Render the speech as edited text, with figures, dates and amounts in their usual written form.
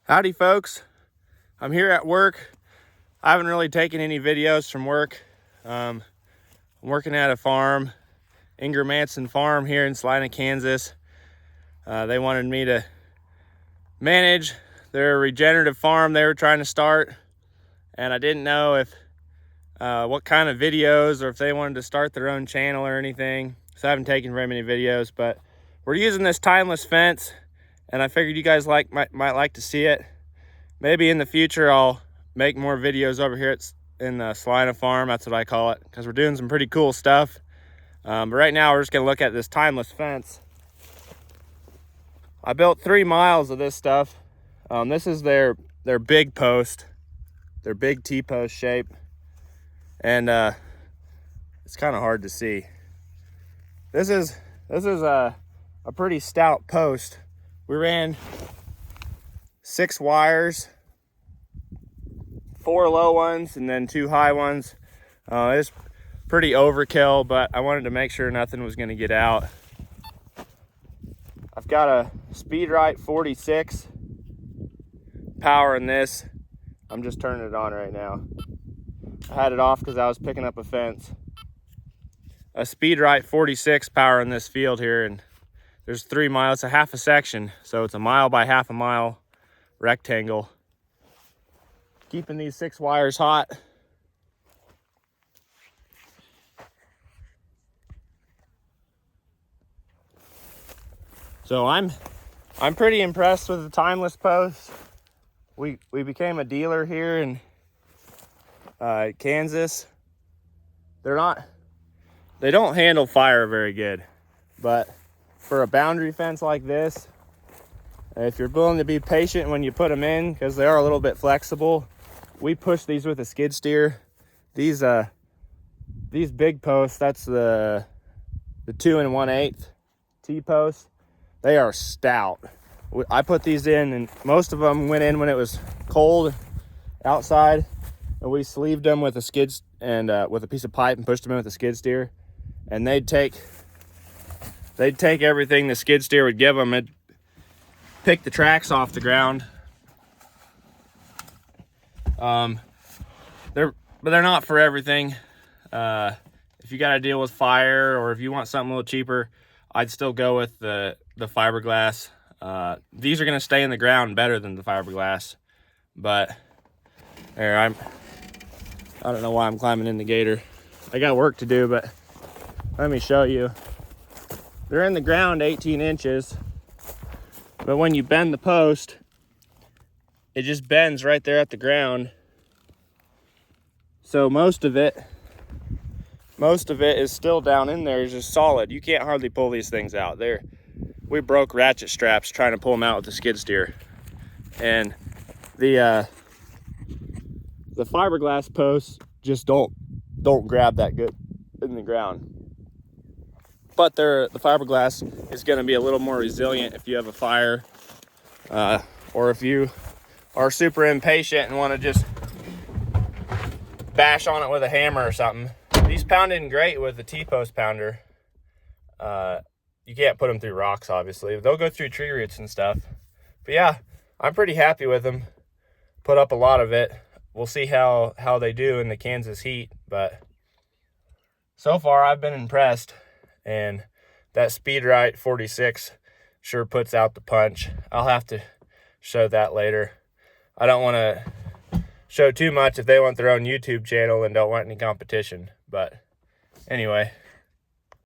Howdy folks, I'm here at work. I haven't really taken any videos from work. I'm working at a farm, Ingram Manson Farm here in Salina, Kansas. They wanted me to manage their regenerative farm they were trying to start, and I didn't know if what kind of videos or if they wanted to start their own channel or anything. So I haven't taken very many videos, but we're using this timeless fence, and I figured you guys might like to see it. Maybe in the future I'll make more videos over here in the Salina Farm. That's what I call it, because we're doing some pretty cool stuff. But right now we're just gonna look at this timeless fence. I built 3 miles of this stuff. This is their big post, their big T-post shape, and it's kind of hard to see. This is a pretty stout post. We ran 6 wires, 4 low ones and then 2 high ones. It's pretty overkill, but I wanted to make sure nothing was going to get out. I've got a Speedrite 46 power in this. I'm just turning it on right now. I had it off because I was picking up a fence. A Speedrite 46 power in this field here, and there's 3 miles, a half a section, so it's a mile by half a mile rectangle. Keeping these 6 wires hot. So I'm pretty impressed with the timeless posts. We became a dealer here in Kansas. They don't handle fire very good, but for a boundary fence like this, if you're willing to be patient when you put them in, because they are a little bit flexible, we push these with a skid steer. These big posts, that's the 2 1/8 T-post. They are stout. I put these in, and most of them went in when it was cold outside, and we sleeved them with a skid and with a piece of pipe and pushed them in with a skid steer, and they'd take everything the skid steer would give them. It'd pick the tracks off the ground. They're not for everything. If you got to deal with fire, or if you want something a little cheaper, I'd still go with the fiberglass. These are going to stay in the ground better than the fiberglass. But there, I don't know why I'm climbing in the gator. I got work to do, but let me show you. They're in the ground 18 inches, but when you bend the post, it just bends right there at the ground. So most of it is still down in there. It's just solid. You can't hardly pull these things out. We broke ratchet straps trying to pull them out with the skid steer, and the fiberglass posts just don't grab that good in the ground. But the fiberglass is going to be a little more resilient if you have a fire, or if you are super impatient and want to just bash on it with a hammer or something. These pound in great with the T-post pounder. You can't put them through rocks, obviously. They'll go through tree roots and stuff. But yeah, I'm pretty happy with them. Put up a lot of it. We'll see how they do in the Kansas heat, but so far I've been impressed. And that Speedrite 46 sure puts out the punch. I'll have to show that later. I don't want to show too much if they want their own YouTube channel and don't want any competition. But anyway,